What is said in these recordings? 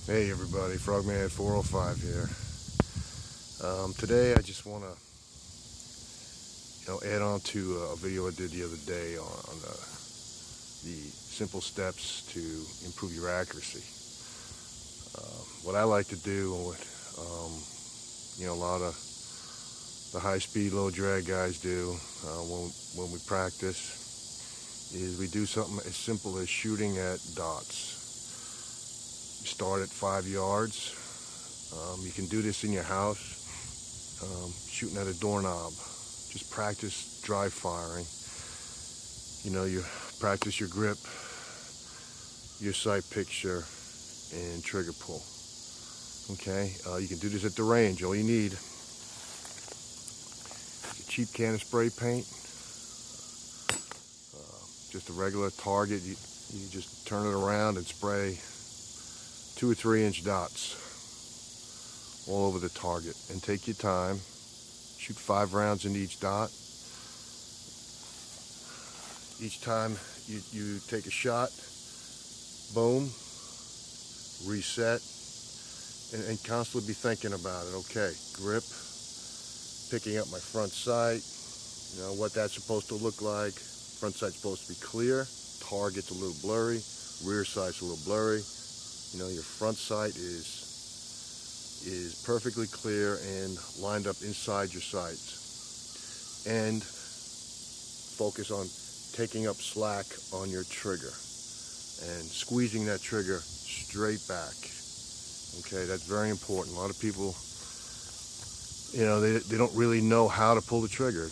Hey everybody, Frogman 405 here. Today I just want to, add on to a video I did the other day on the simple steps to improve your accuracy. What I like to do, and what a lot of the high-speed, low-drag guys do when we practice, is we do something as simple as shooting at dots. You start at 5 yards. You can do this in your house. Shooting at a doorknob. Just practice dry firing. You practice your grip, your sight picture, and trigger pull. Okay, you can do this at the range. All you need is a cheap can of spray paint, just a regular target. You just turn it around and spray 2 or 3 inch dots all over the target, and take your time. Shoot 5 rounds in each dot. Each time you take a shot, boom, reset, and constantly be thinking about it. Okay, grip, picking up my front sight, what that's supposed to look like. Front sight's supposed to be clear, target's a little blurry, rear sight's a little blurry. Your front sight is perfectly clear and lined up inside your sights. And focus on taking up slack on your trigger and squeezing that trigger straight back. Okay, that's very important. A lot of people, they don't really know how to pull the trigger.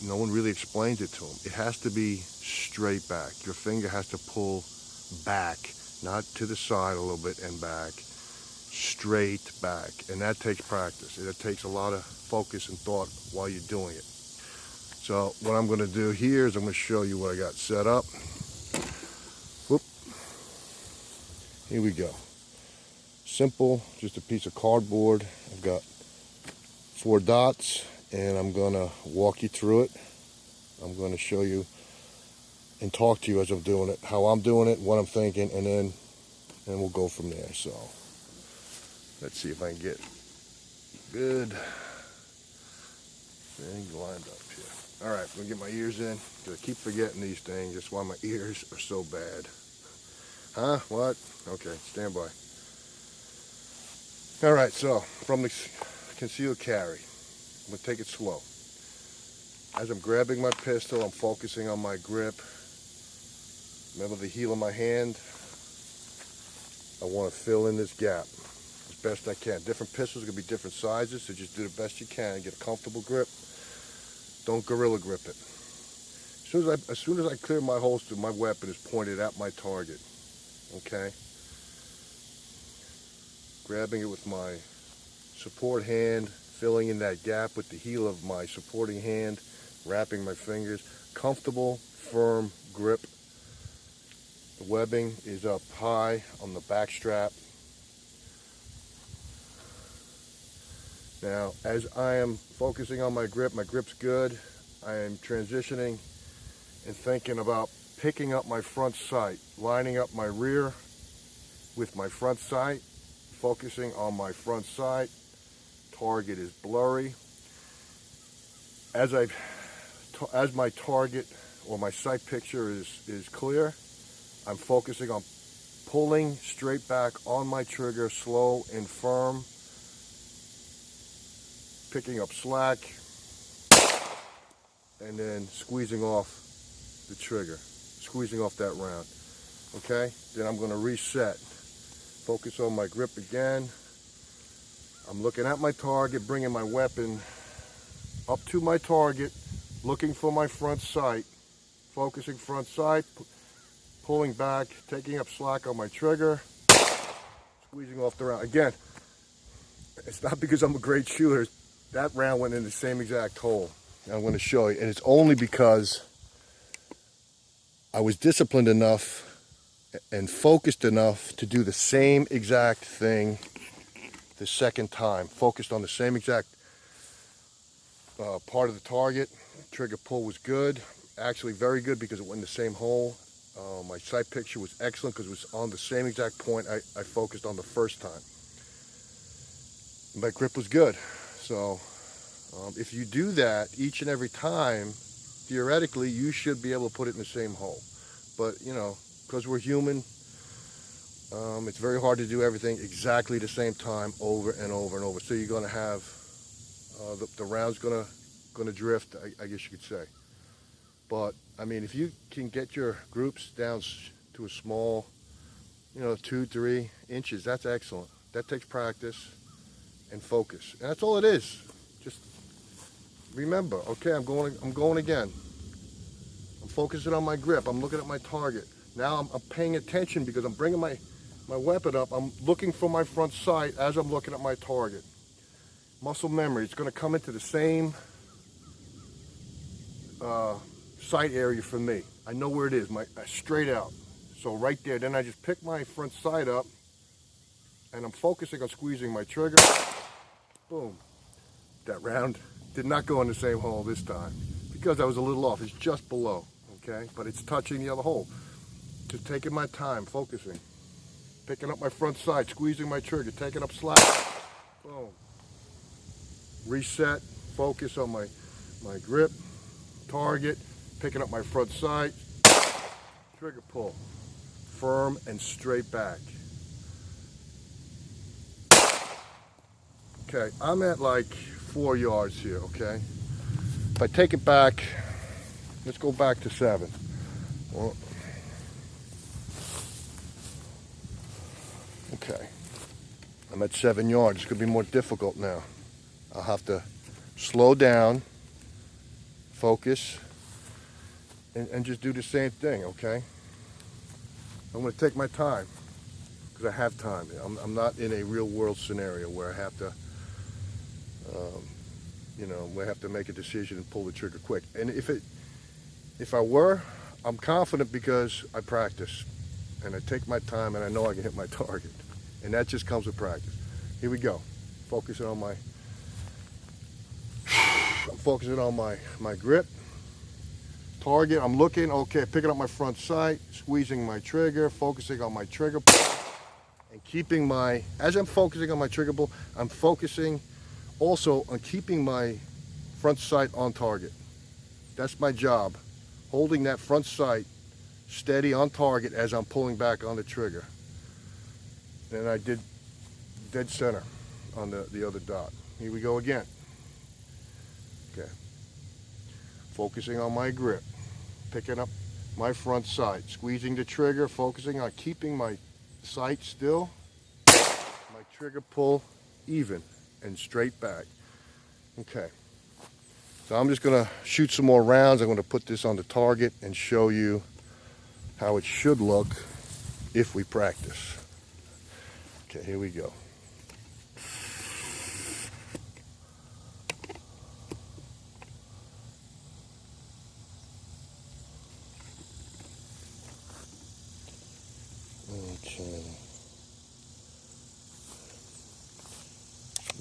No one really explains it to them. It has to be straight back. Your finger has to pull back, not to the side a little bit and back, straight back. And that takes practice. It takes a lot of focus and thought while you're doing it. So what I'm going to do here is I'm going to show you what I got set up. Whoop. Here we go. Simple, just a piece of cardboard. I've got 4 dots, and I'm going to walk you through it. I'm going to show you and talk to you as I'm doing it, how I'm doing it, what I'm thinking, and then we'll go from there. So let's see if I can get good thing lined up here. All right, I'm gonna get my ears in, because I keep forgetting these things. That's why my ears are so bad. Huh? What? Okay, stand by. All right, so from the concealed carry, I'm gonna take it slow. As I'm grabbing my pistol, I'm focusing on my grip. Remember the heel of my hand? I want to fill in this gap as best I can. Different pistols are going to be different sizes, so just do the best you can. Get a comfortable grip. Don't gorilla grip it. As soon as I clear my holster, my weapon is pointed at my target. Okay? Grabbing it with my support hand, filling in that gap with the heel of my supporting hand, wrapping my fingers. Comfortable, firm grip. The webbing is up high on the back strap. Now, as I am focusing on my grip's good. I am transitioning and thinking about picking up my front sight, lining up my rear with my front sight, focusing on my front sight. Target is blurry. As my target or my sight picture is clear, I'm focusing on pulling straight back on my trigger, slow and firm, picking up slack, and then squeezing off the trigger, squeezing off that round. Okay? Then I'm going to reset. Focus on my grip again. I'm looking at my target, bringing my weapon up to my target, looking for my front sight, focusing front sight, pulling back, taking up slack on my trigger, squeezing off the round. Again, it's not because I'm a great shooter. That round went in the same exact hole. I'm going to show you. And it's only because I was disciplined enough and focused enough to do the same exact thing the second time. Focused on the same exact part of the target. Trigger pull was good. Actually very good because it went in the same hole. My sight picture was excellent because it was on the same exact point I focused on the first time. My grip was good. So if you do that each and every time, theoretically, you should be able to put it in the same hole. But, you know, because we're human, it's very hard to do everything exactly the same time over and over and over. So you're going to have the round's going to drift, I guess you could say. But, I mean, if you can get your groups down to a small, you know, 2-3 inches, that's excellent. That takes practice and focus. And that's all it is. Just remember, okay, I'm going again. I'm focusing on my grip. I'm looking at my target. Now I'm paying attention because I'm bringing my weapon up. I'm looking for my front sight as I'm looking at my target. Muscle memory. It's going to come into the same sight area for me. I know where it is, straight out. So right there, then I just pick my front sight up and I'm focusing on squeezing my trigger. Boom. That round did not go in the same hole this time because I was a little off. It's just below, okay? But it's touching the other hole. Just taking my time, focusing. Picking up my front sight, squeezing my trigger, taking up slack. Boom. Reset, focus on my grip, target, picking up my front sight, trigger pull, firm and straight back. Okay, I'm at like 4 yards here, okay? If I take it back, let's go back to 7. Well, okay, I'm at 7 yards. It's gonna be more difficult now. I'll have to slow down, focus, and just do the same thing, okay? I'm gonna take my time, because I have time. I'm not in a real world scenario where I have to, you know, where I have to make a decision and pull the trigger quick. And if I were, I'm confident because I practice, and I take my time, and I know I can hit my target. And that just comes with practice. Here we go. Focusing on my grip. Target, I'm looking, okay, picking up my front sight, squeezing my trigger, focusing on my trigger pull, and keeping as I'm focusing on my trigger pull, I'm focusing also on keeping my front sight on target. That's my job, holding that front sight steady on target as I'm pulling back on the trigger. And I did dead center on the other dot. Here we go again. Okay. Focusing on my grip, picking up my front sight, squeezing the trigger, focusing on keeping my sight still, my trigger pull even and straight back. Okay. So I'm just gonna shoot some more rounds. I'm gonna put this on the target and show you how it should look if we practice. Okay, here we go. Okay.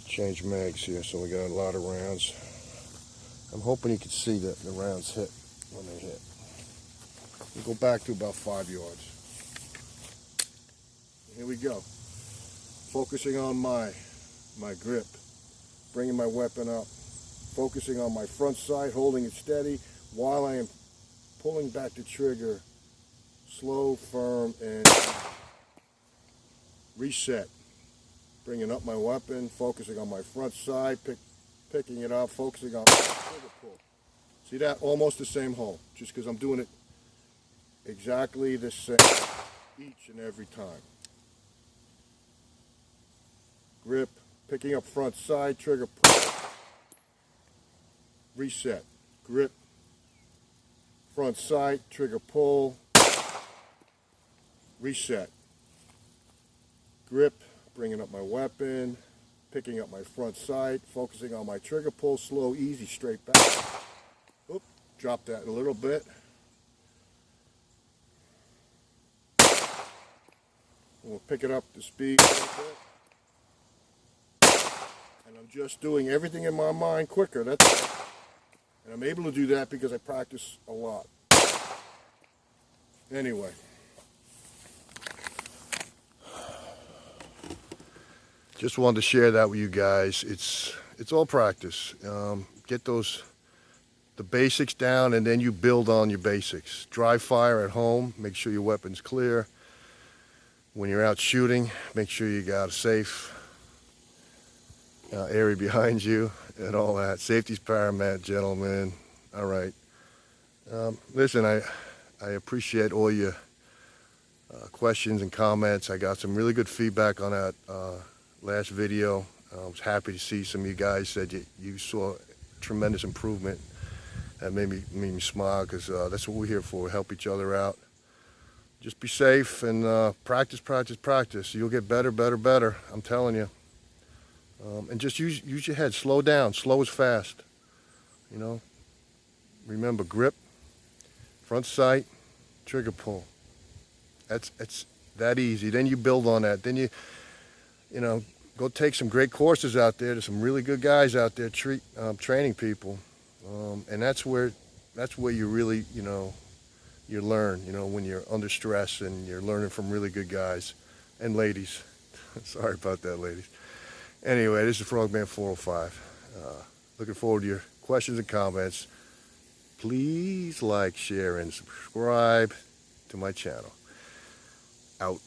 Change mags here, so we got a lot of rounds. I'm hoping you can see that the rounds hit when they hit. We go back to about 5 yards. Here we go. Focusing on my grip, bringing my weapon up, focusing on my front sight, holding it steady while I am pulling back the trigger, slow, firm, and reset. Bringing up my weapon, focusing on my front sight, picking it up, focusing on trigger pull. See that? Almost the same hole, just because I'm doing it exactly the same each and every time. Grip, picking up front side, trigger pull, reset. Grip, front sight, trigger pull, reset. Grip, bringing up my weapon, picking up my front sight, focusing on my trigger pull, slow, easy, straight back. Oop, drop that a little bit. And we'll pick it up to speed a little bit. And I'm just doing everything in my mind quicker. That's it. And I'm able to do that because I practice a lot. Anyway. Just wanted to share that with you guys. It's all practice. Get the basics down, and then you build on your basics. Dry fire at home. Make sure your weapon's clear. When you're out shooting, make sure you got a safe area behind you and all that. Safety's paramount, gentlemen. All right. Listen, I appreciate all your questions and comments. I got some really good feedback on that last video. I was happy to see some of you guys said you saw tremendous improvement. That made me smile, because that's what we're here for. Help each other out. Just be safe and practice, practice, practice. You'll get better, better, better. I'm telling you. And just use your head. Slow down. Slow is fast. You know. Remember, grip, front sight, trigger pull. It's that easy. Then you build on that. Then you know, go take some great courses out there. There's some really good guys out there training people, and that's where you really, you know, you learn. You know, when you're under stress and you're learning from really good guys and ladies. Sorry about that, ladies. Anyway, this is Frogman 405. Looking forward to your questions and comments. Please like, share, and subscribe to my channel. Out.